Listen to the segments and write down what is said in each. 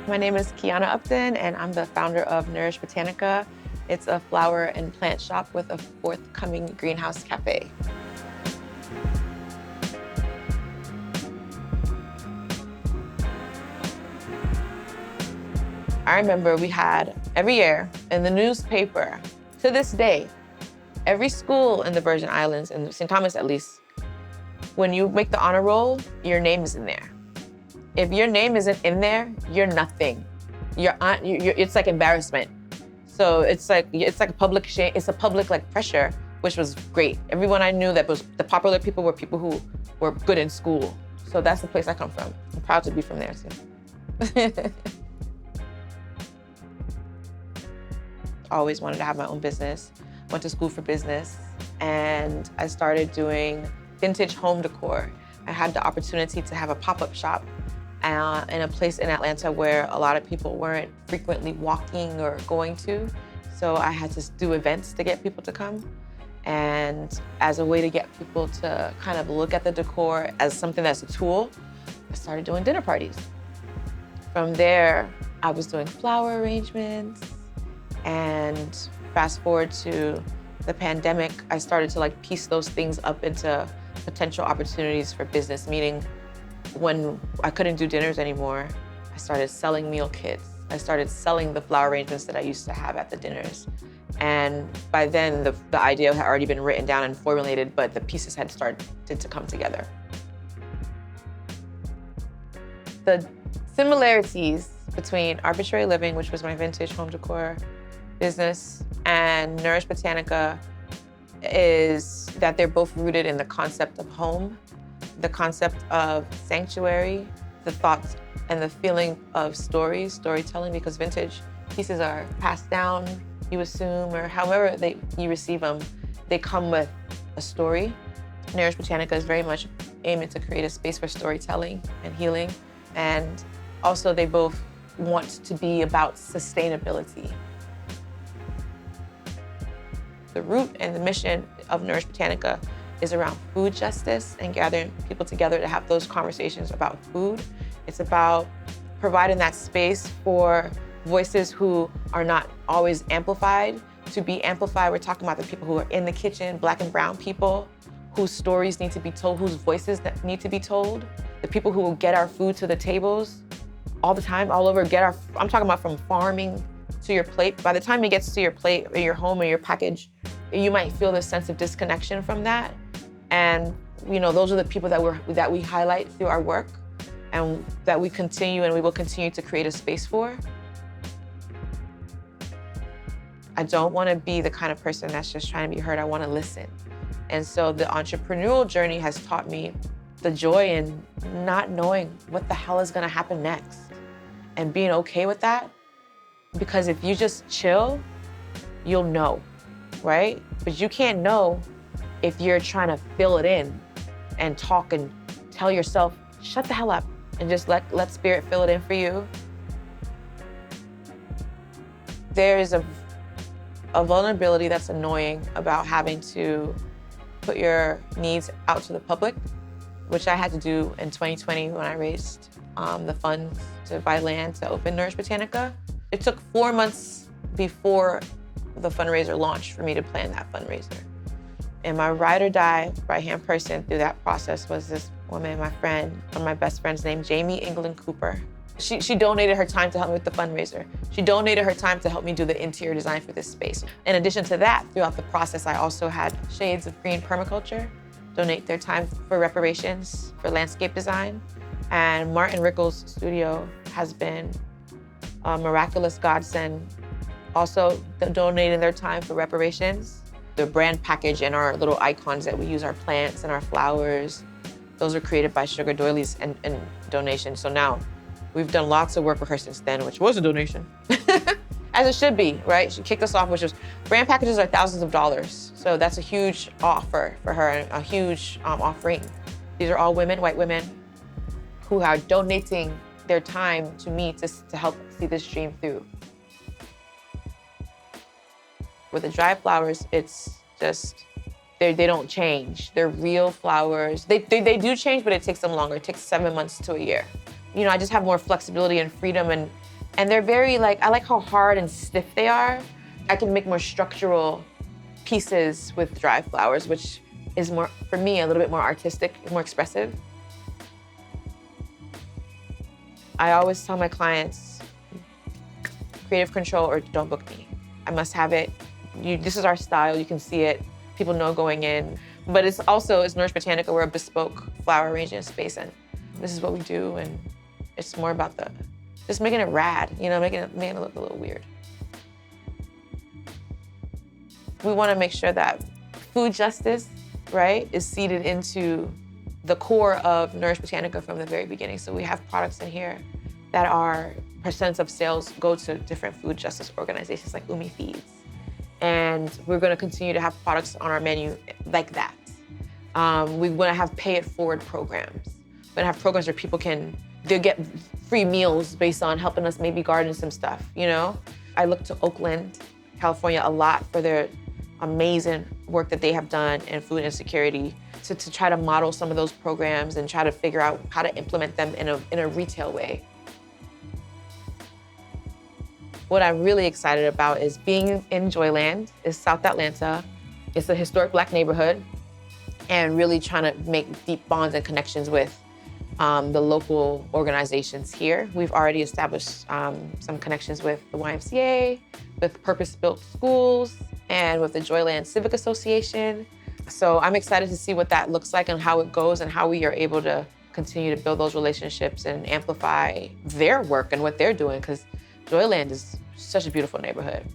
My name is QUIANAH Upton, and I'm the founder of Nourish Botanica. It's a flower and plant shop with a forthcoming greenhouse cafe. I remember we had every year in the newspaper, to this day, every school in the Virgin Islands, in St. Thomas at least, when you make the honor roll, your name is in there. If your name isn't in there, you're nothing. It's like embarrassment. So it's like a public shame. It's a public like pressure, which was great. Everyone I knew that was the popular people were people who were good in school. So that's the place I come from. I'm proud to be from there too. Always wanted to have my own business. Went to school for business, and I started doing vintage home decor. I had the opportunity to have a pop-up shop in a place in Atlanta where a lot of people weren't frequently walking or going to. So I had to do events to get people to come. And as a way to get people to kind of look at the decor as something that's a tool, I started doing dinner parties. From there, I was doing flower arrangements, and fast forward to the pandemic, I started to like piece those things up into potential opportunities for business, meaning when I couldn't do dinners anymore, I started selling meal kits. I started selling the flower arrangements that I used to have at the dinners. And by then, the idea had already been written down and formulated, but the pieces had started to come together. The similarities between Arbitrary Living, which was my vintage home decor business, and Nourish Botanica is that they're both rooted in the concept of home, the concept of sanctuary, the thoughts and the feeling of storytelling, because vintage pieces are passed down, you assume, or however you receive them, they come with a story. Nourish Botanica is very much aiming to create a space for storytelling and healing. And also they both want to be about sustainability. The root and the mission of Nourish Botanica is around food justice and gathering people together to have those conversations about food. It's about providing that space for voices who are not always amplified to be amplified. We're talking about the people who are in the kitchen, Black and brown people, whose stories need to be told, whose voices that need to be told, the people who will get our food to the tables all the time, all over, I'm talking about from farming to your plate. By the time it gets to your plate or your home or your package, you might feel this sense of disconnection from that. And those are the people that we highlight through our work, and that we continue and we will continue to create a space for. I don't want to be the kind of person that's just trying to be heard. I want to listen. And so the entrepreneurial journey has taught me the joy in not knowing what the hell is going to happen next and being okay with that. Because if you just chill, you'll know, right? But you can't know if you're trying to fill it in and talk and tell yourself, shut the hell up, and just let spirit fill it in for you. There is a vulnerability that's annoying about having to put your needs out to the public, which I had to do in 2020 when I raised the funds to buy land to open Nourish Botanica. It took 4 months before the fundraiser launched for me to plan that fundraiser. And my ride or die right-hand person through that process was this woman, my friend, one of my best friends named Jamie England Cooper. She donated her time to help me with the fundraiser. She donated her time to help me do the interior design for this space. In addition to that, throughout the process, I also had Shades of Green Permaculture donate their time for reparations, for landscape design. And Martin Rickles' studio has been a miraculous godsend, also donating their time for reparations. The brand package and our little icons that we use, our plants and our flowers, those are created by Sugar Doilies and donations. So now we've done lots of work with her since then, which was a donation, as it should be, right? She kicked us off, which was, brand packages are thousands of dollars. So that's a huge offer for her, and a huge offering. These are all women, white women, who are donating their time to me to help see this dream through. With the dry flowers, it's just, they don't change. They're real flowers. They do change, but it takes them longer. It takes 7 months to a year. you know, I just have more flexibility and freedom, and they're very like, I like how hard and stiff they are. I can make more structural pieces with dried flowers, which is more, for me, a little bit more artistic, more expressive. I always tell my clients, creative control or don't book me. I must have it. This is our style, you can see it. People know going in. But it's Nourish Botanica, we're a bespoke flower arrangement space, and this is what we do, and it's more about just making it rad, you know, making it look a little weird. We want to make sure that food justice, right, is seeded into the core of Nourish Botanica from the very beginning. So we have products in here that are percents of sales go to different food justice organizations like Umi Feeds. And we're going to continue to have products on our menu like that. We want to have pay-it-forward programs. We're going to have programs where people they'll get free meals based on helping us maybe garden some stuff, you know? I look to Oakland, California a lot for their amazing work that they have done in food insecurity to try to model some of those programs and try to figure out how to implement them in a retail way. What I'm really excited about is being in Joyland, is South Atlanta. It's a historic Black neighborhood, and really trying to make deep bonds and connections with the local organizations here. We've already established some connections with the YMCA, with purpose-built schools, and with the Joyland Civic Association. So I'm excited to see what that looks like and how it goes and how we are able to continue to build those relationships and amplify their work and what they're doing, because Joyland is such a beautiful neighborhood.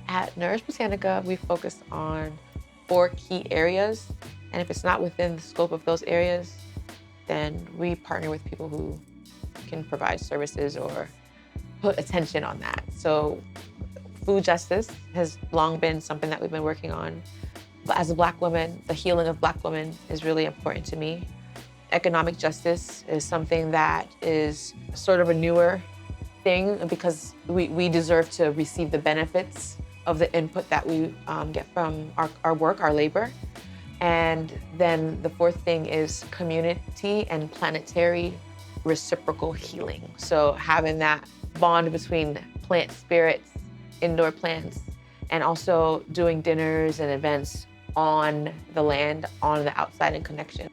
At Nourish Botanica, we focus on 4 key areas. And if it's not within the scope of those areas, then we partner with people who can provide services or put attention on that. So food justice has long been something that we've been working on. But as a Black woman, the healing of Black women is really important to me. Economic justice is something that is sort of a newer thing because we deserve to receive the benefits of the input that we get from our work, our labor. And then the 4th thing is community and planetary reciprocal healing. So having that bond between plant spirits, indoor plants, and also doing dinners and events on the land, on the outside in connection.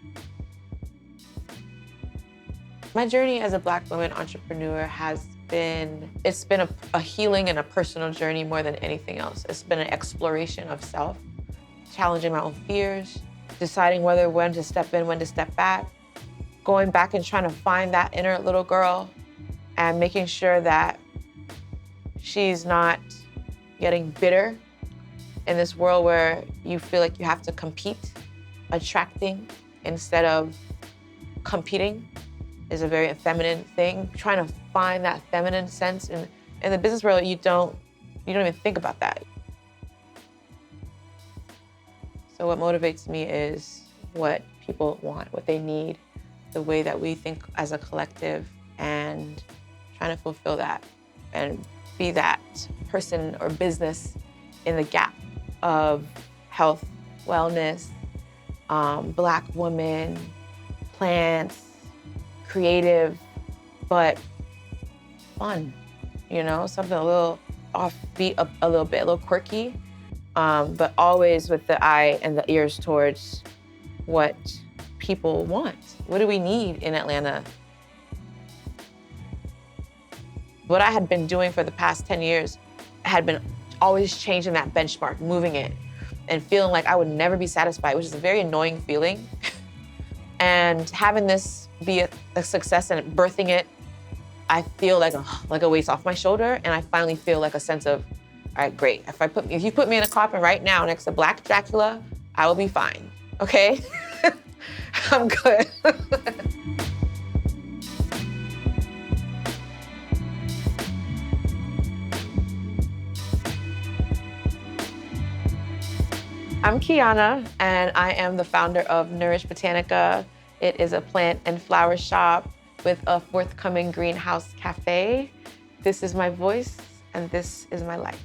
My journey as a Black woman entrepreneur it's been a healing and a personal journey more than anything else. It's been an exploration of self, challenging my own fears, deciding when to step in, when to step back, going back and trying to find that inner little girl and making sure that she's not getting bitter in this world where you feel like you have to compete. Attracting instead of competing is a very feminine thing. Trying to find that feminine sense in the business world, you don't even think about that. So what motivates me is what people want, what they need, the way that we think as a collective, and trying to fulfill that and be that person or business in the gap of health, wellness, Black women, plants, creative, but fun, you know, something a little offbeat, a little quirky, but always with the eye and the ears towards what people want. What do we need in Atlanta? What I had been doing for the past 10 years had been always changing that benchmark, moving it, and feeling like I would never be satisfied, which is a very annoying feeling. And having this be a success and birthing it, I feel like a weight's off my shoulder, and I finally feel like a sense of, all right, great. If you put me in a coffin right now next to Black Dracula, I will be fine, okay? I'm good. I'm QUIANAH, and I am the founder of Nourish Botanica. It is a plant and flower shop with a forthcoming greenhouse cafe. This is my voice, and this is my life.